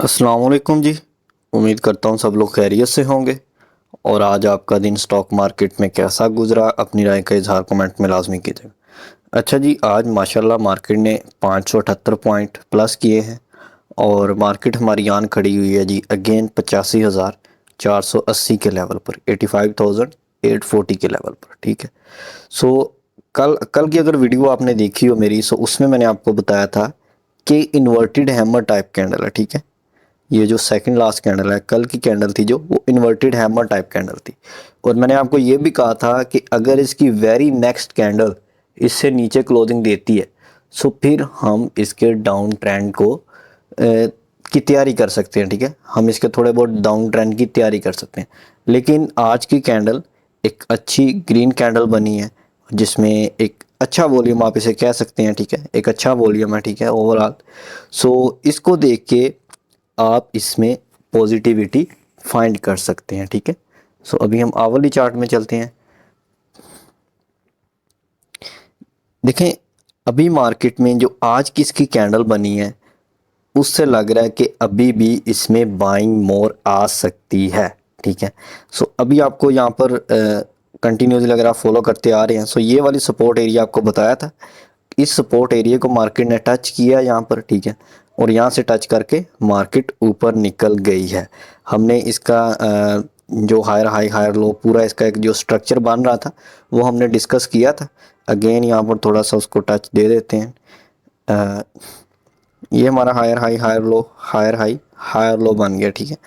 अस्सलाम वालेकुम जी। उम्मीद करता हूँ सब लोग खैरियत से होंगे। और आज आपका दिन स्टॉक मार्केट में कैसा गुजरा, अपनी राय का इजहार कमेंट में लाजमी कीजिएगा। अच्छा जी, आज माशाल्लाह मार्केट ने 578 पॉइंट प्लस किए हैं और मार्केट हमारी आन खड़ी हुई है जी अगेन 85,480 के लेवल पर, 85,840 के लेवल पर। ठीक है। सो कल कल की अगर वीडियो आपने देखी हो मेरी, सो उसमें मैंने आपको बताया था कि इन्वर्टेड हैमर टाइप कैंडल है। ठीक है। ये जो सेकंड लास्ट कैंडल है, कल की कैंडल थी जो, वो इन्वर्टेड हैमर टाइप कैंडल थी। और मैंने आपको ये भी कहा था कि अगर इसकी वेरी नेक्स्ट कैंडल इससे नीचे क्लोजिंग देती है, सो फिर हम इसके डाउन ट्रेंड को की तैयारी कर सकते हैं। ठीक है, हम इसके थोड़े बहुत डाउन ट्रेंड की तैयारी कर सकते हैं। लेकिन आज की कैंडल एक अच्छी ग्रीन कैंडल बनी है जिसमें एक अच्छा वॉल्यूम आप इसे कह सकते हैं। ठीक है, एक अच्छा वॉल्यूम है। ठीक है, ओवरऑल। सो इसको देख के आप इसमें पॉजिटिविटी फाइंड कर सकते हैं। ठीक है। सो अभी हम आवली चार्ट में चलते हैं। देखें, अभी मार्केट में जो आज की इसकी कैंडल बनी है उससे लग रहा है कि अभी भी इसमें बाइंग मोर आ सकती है। ठीक है। सो अभी आपको यहाँ पर कंटिन्यूसली अगर आप फॉलो करते आ रहे हैं, सो ये वाली सपोर्ट एरिया आपको बताया था, इस सपोर्ट एरिया को मार्केट ने टच किया यहाँ पर। ठीक है। और यहाँ से टच करके मार्केट ऊपर निकल गई है। हमने इसका जो हायर हाई हायर लो पूरा इसका एक जो स्ट्रक्चर बन रहा था वो हमने डिस्कस किया था। अगेन यहाँ पर थोड़ा सा उसको टच दे देते हैं। ये हमारा हायर हाई हायर लो बन गया। ठीक है।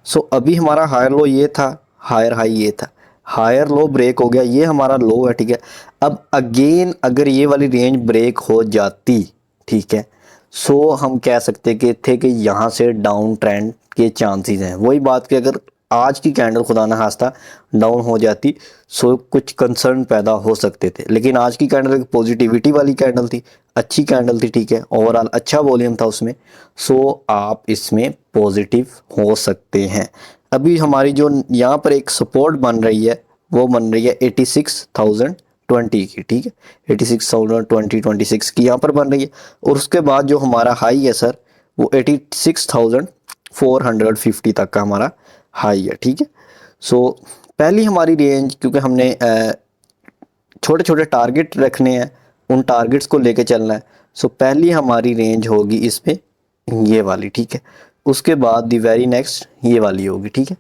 सो अभी हमारा हायर लो ये था, हायर हाई ये था, हायर लो ब्रेक हो गया, ये हमारा लो है। ठीक है। अब अगेन अगर ये वाली रेंज ब्रेक हो जाती, ठीक है, सो हम कह सकते कि थे कि यहाँ से डाउन ट्रेंड के चांसेस हैं। वही बात कि अगर आज की कैंडल खुदा ना खास्ता डाउन हो जाती, सो कुछ कंसर्न पैदा हो सकते थे। लेकिन आज की कैंडल एक पॉजिटिविटी वाली कैंडल थी, अच्छी कैंडल थी। ठीक है, ओवरऑल अच्छा वॉल्यूम था उसमें। सो आप इसमें पॉजिटिव हो सकते हैं। अभी हमारी जो यहाँ पर एक सपोर्ट बन रही है वो बन रही है 86,020 की। ठीक है, 86,020 की यहाँ पर बन रही है। और उसके बाद जो हमारा हाई है सर, वो 86,450 तक का हमारा हाई है। ठीक है। सो पहली हमारी रेंज, क्योंकि हमने छोटे छोटे टारगेट रखने हैं, उन टारगेट्स को लेके चलना है। सो पहली हमारी रेंज होगी इस पे ये वाली। ठीक है। उसके बाद दी वेरी नेक्स्ट ये वाली होगी। ठीक है।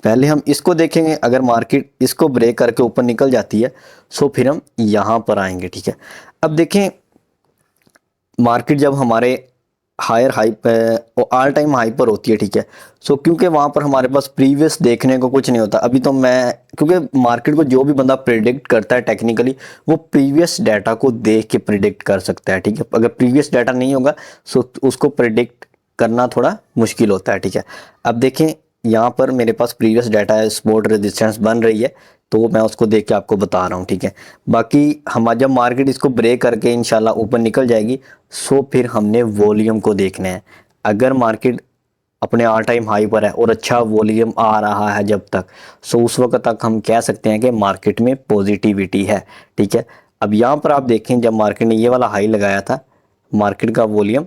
पहले हम इसको देखेंगे, अगर मार्केट इसको ब्रेक करके ऊपर निकल जाती है सो फिर हम यहाँ पर आएंगे। ठीक है। अब देखें, मार्केट जब हमारे हायर हाई पे ऑल टाइम हाई पर होती है, ठीक है, सो क्योंकि वहाँ पर हमारे पास प्रीवियस देखने को कुछ नहीं होता। अभी तो मैं, क्योंकि मार्केट को जो भी बंदा प्रिडिक्ट करता है टेक्निकली, वो प्रीवियस डाटा को देख के प्रिडिक्ट कर सकता है। ठीक है। अगर प्रीवियस डाटा नहीं होगा सो उसको प्रिडिक्ट करना थोड़ा मुश्किल होता है। ठीक है। अब देखें, यहाँ पर मेरे पास प्रीवियस डाटा है, सपोर्ट रेजिस्टेंस बन रही है, तो मैं उसको देख के आपको बता रहा हूँ। ठीक है। बाकी हम जब मार्केट इसको ब्रेक करके इंशाल्लाह ऊपर निकल जाएगी, सो फिर हमने वॉल्यूम को देखना है। अगर मार्केट अपने ऑल टाइम हाई पर है और अच्छा वॉल्यूम आ रहा है जब तक, सो उस वक्त तक हम कह सकते हैं कि मार्केट में पॉजिटिविटी है। ठीक है। अब यहाँ पर आप देखें, जब मार्केट ने ये वाला हाई लगाया था, मार्केट का वॉल्यूम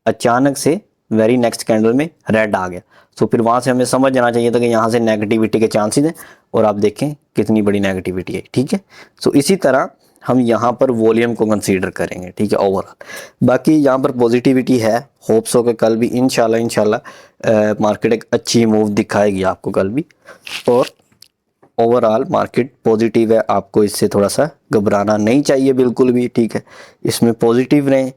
अचानक से वेरी नेक्स्ट कैंडल में रेड आ गया। सो फिर वहाँ से हमें समझ जाना चाहिए था कि यहाँ से नेगेटिविटी के चांसेस हैं, और आप देखें कितनी बड़ी नेगेटिविटी है। ठीक है। सो इसी तरह हम यहाँ पर वॉल्यूम को कंसीडर करेंगे। ठीक है, ओवरऑल। बाकी यहाँ पर पॉजिटिविटी है, होप्स हो कि कल भी इंशाल्लाह मार्केट एक अच्छी मूव दिखाएगी आपको कल भी। और ओवरऑल मार्केट पॉजिटिव है, आपको इससे थोड़ा सा घबराना नहीं चाहिए बिल्कुल भी। ठीक है, इसमें पॉजिटिव रहें,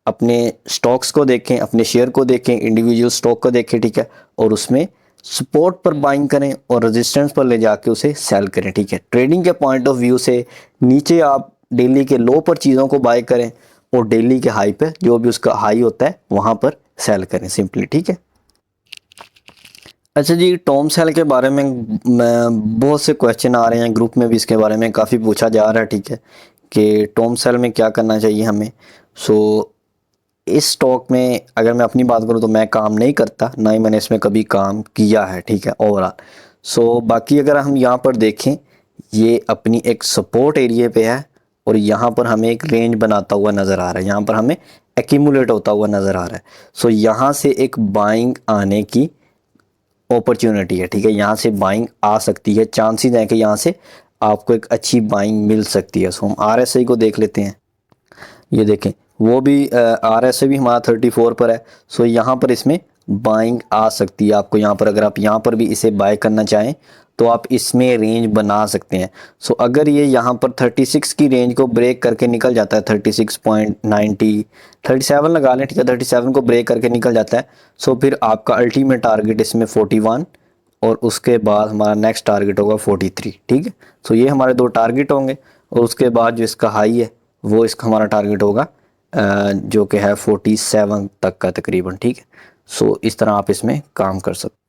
अपने स्टॉक्स को देखें, अपने शेयर को देखें, इंडिविजुअल स्टॉक को देखें। ठीक है। और उसमें सपोर्ट पर बाइंग करें और रेजिस्टेंस पर ले जाके उसे सेल करें। ठीक है। ट्रेडिंग के पॉइंट ऑफ व्यू से नीचे आप डेली के लो पर चीज़ों को बाय करें और डेली के हाई पे जो भी उसका हाई होता है वहाँ पर सेल करें सिंपली। ठीक है। अच्छा जी, टॉम सेल के बारे में बहुत से क्वेश्चन आ रहे हैं, ग्रुप में भी इसके बारे में काफ़ी पूछा जा रहा है। ठीक है, कि टॉम सेल में क्या करना चाहिए हमें। सो इस स्टॉक में अगर मैं अपनी बात करूं तो मैं काम नहीं करता, ना ही मैंने इसमें कभी काम किया है। ठीक है, ओवरऑल। सो बाकी अगर हम यहाँ पर देखें, ये अपनी एक सपोर्ट एरिया पे है और यहाँ पर हमें एक रेंज बनाता हुआ नज़र आ रहा है, यहाँ पर हमें एक्यूमुलेट होता हुआ नज़र आ रहा है। सो यहाँ से एक बाइंग आने की अपॉर्चुनिटी है, ठीक है, यहाँ से बाइंग आ सकती है, चांसेस हैं कि यहाँ से आपको एक अच्छी बाइंग मिल सकती है। सो हम RSI को देख लेते हैं। ये देखें, वो भी RSI भी हमारा 34 पर है। सो यहाँ पर इसमें बाइंग आ सकती है आपको। यहाँ पर अगर आप यहाँ पर भी इसे बाय करना चाहें तो आप इसमें रेंज बना सकते हैं। सो अगर ये यहाँ पर 36 की रेंज को ब्रेक करके निकल जाता है, 36.90 37 लगा लें, ठीक है, 37 को ब्रेक करके निकल जाता है, सो फिर आपका अल्टीमेट टारगेट इसमें 41 और उसके बाद हमारा नेक्स्ट टारगेट होगा 43, ठीक है। सो ये हमारे दो टारगेट होंगे और उसके बाद जो इसका हाई है वो इसका हमारा टारगेट होगा जो कि है 47 तक का तकरीबन, ठीक है। सो इस तरह आप इसमें काम कर सकते।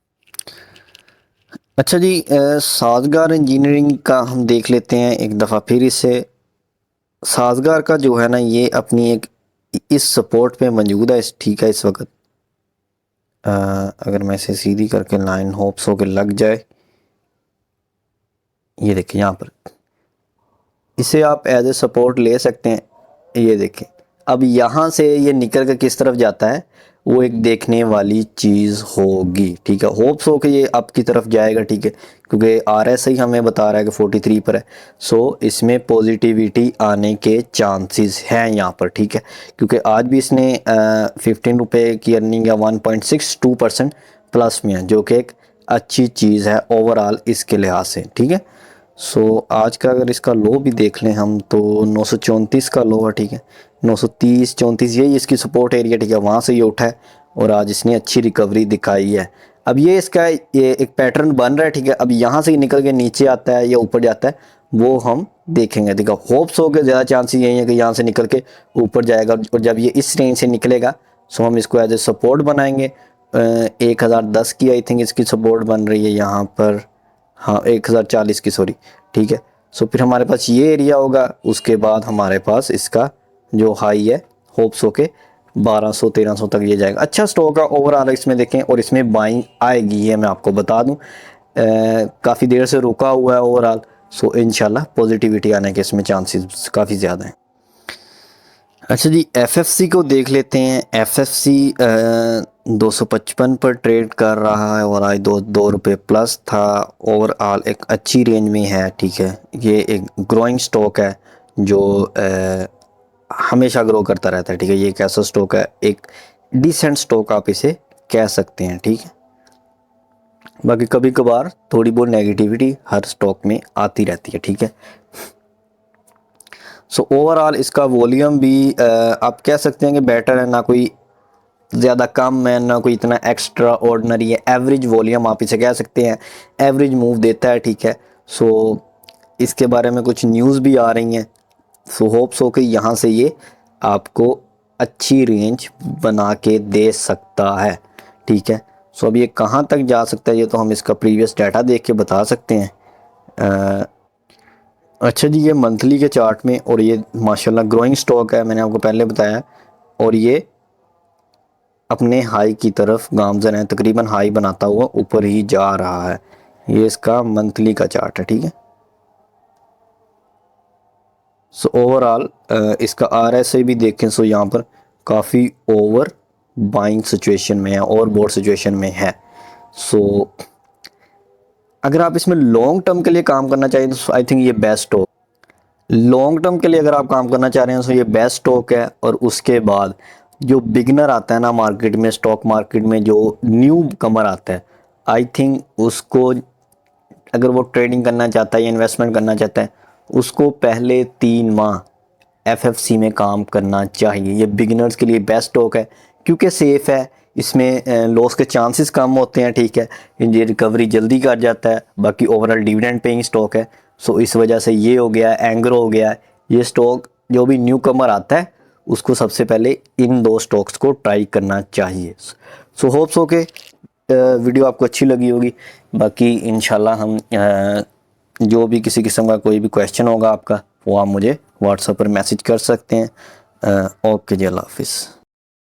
अच्छा जी, साजगार इंजीनियरिंग का हम देख लेते हैं एक दफ़ा फिर इसे। साजगार का जो है ना, ये अपनी एक इस सपोर्ट पे मौजूद है, ठीक है, इस वक्त अगर मैं इसे सीधी करके लाइन होप्स हो के लग जाए, ये देखिए यहाँ पर इसे आप एज ए सपोर्ट ले सकते हैं। ये देखें, अब यहाँ से ये निकल कर किस तरफ जाता है वो एक देखने वाली चीज़ होगी, ठीक है। होप्स हो कि ये अप की तरफ जाएगा, ठीक है, क्योंकि RSI हमें बता रहा है कि 43 पर है। सो इसमें पॉजिटिविटी आने के चांसेस हैं यहाँ पर, ठीक है, क्योंकि आज भी इसने 15 रुपये की अर्निंग या 1.62% प्लस में है, जो कि एक अच्छी चीज़ है ओवरऑल इसके लिहाज से, ठीक है। सो आज का अगर इसका लो भी देख लें हम तो 934 का लो है, ठीक है, 930 34 यही इसकी सपोर्ट एरिया, ठीक है, वहाँ से ये उठा है और आज इसने अच्छी रिकवरी दिखाई है। अब ये इसका ये एक पैटर्न बन रहा है, ठीक है। अब यहाँ से निकल के नीचे आता है या ऊपर जाता है वो हम देखेंगे, ठीक है। होप्स हो के ज़्यादा चांसेस यही है कि यहाँ से निकल के ऊपर जाएगा और जब ये इस रेंज से निकलेगा सो हम इसको एज ए सपोर्ट बनाएंगे। 1010 की आई थिंक इसकी सपोर्ट बन रही है यहाँ पर, हाँ 1040 की, सॉरी, ठीक है। सो फिर हमारे पास ये एरिया होगा, उसके बाद हमारे पास इसका जो हाई है होप्स हो के 1200 1300 तक ये जाएगा। अच्छा स्टॉक है ओवरऑल इसमें देखें, और इसमें बाइंग आएगी, ये मैं आपको बता दूं। काफ़ी देर से रुका हुआ है ओवरऑल। सो इंशाल्लाह पॉजिटिविटी आने के इसमें चांसेस काफ़ी ज़्यादा हैं। अच्छा जी, FFC को देख लेते हैं। FFC 255 पर ट्रेड कर रहा है और आज दो रुपये प्लस था। ओवरऑल एक अच्छी रेंज में है, ठीक है। ये एक ग्रोइंग स्टॉक है जो हमेशा ग्रो करता रहता है, ठीक है। ये एक ऐसा स्टॉक है, एक डिसेंट स्टॉक आप इसे कह सकते हैं, ठीक है। बाकी कभी कभार थोड़ी बहुत नेगेटिविटी हर स्टॉक में आती रहती है, ठीक है। सो ओवरऑल इसका वॉल्यूम भी आप कह सकते हैं कि बेटर है, ना कोई ज़्यादा कम है ना कोई इतना एक्स्ट्रा ऑर्डनरी है, एवरेज वॉल्यूम आप इसे कह सकते हैं, एवरेज मूव देता है, ठीक है। सो इसके बारे में कुछ न्यूज़ भी आ रही हैं। सो होप्स हो कि यहाँ से ये आपको अच्छी रेंज बना के दे सकता है, ठीक है। सो अब ये कहाँ तक जा सकता है ये तो हम इसका प्रीवियस डाटा देख के बता सकते हैं। अच्छा जी, ये मंथली के चार्ट में, और ये माशाल्लाह ग्रोइंग स्टॉक है, मैंने आपको पहले बताया, और ये अपने हाई की तरफ गामज़न है, तकरीबन हाई बनाता हुआ ऊपर ही जा रहा है। ये इसका मंथली का चार्ट है, ठीक है। सो ओवरऑल इसका RSI भी देखें, सो यहाँ पर काफ़ी ओवर बाइंग सिचुएशन में है, ओवर बोर्ड सिचुएशन में है। सो अगर आप इसमें लॉन्ग टर्म के लिए काम करना चाहिए तो आई थिंक ये बेस्ट स्टॉक, लॉन्ग टर्म के लिए अगर आप काम करना चाह रहे हैं तो ये बेस्ट स्टॉक है। और उसके बाद जो बिगनर आता है ना मार्केट में, स्टॉक मार्केट में जो न्यू कमर आता है, आई थिंक उसको अगर वो ट्रेडिंग करना चाहता है या इन्वेस्टमेंट करना चाहता है, उसको पहले 3 माह FFC में काम करना चाहिए। ये बिगिनर्स के लिए बेस्ट स्टॉक है क्योंकि सेफ़ है, इसमें लॉस के चांसेस कम होते हैं, ठीक है। ये रिकवरी जल्दी कर जाता है, बाकी ओवरऑल डिविडेंड पेइंग स्टॉक है। सो इस वजह से ये हो गया, एंग्रो हो गया। ये स्टॉक जो भी न्यू कमर आता है उसको सबसे पहले इन 2 स्टॉक्स को ट्राई करना चाहिए। सो होप्स हो के वीडियो आपको अच्छी लगी होगी। बाकी इंशाल्लाह हम जो भी किसी किस्म का कोई भी क्वेश्चन होगा आपका वो आप मुझे व्हाट्सएप पर मैसेज कर सकते हैं। ओके जी, अल्लाह हाफिज़।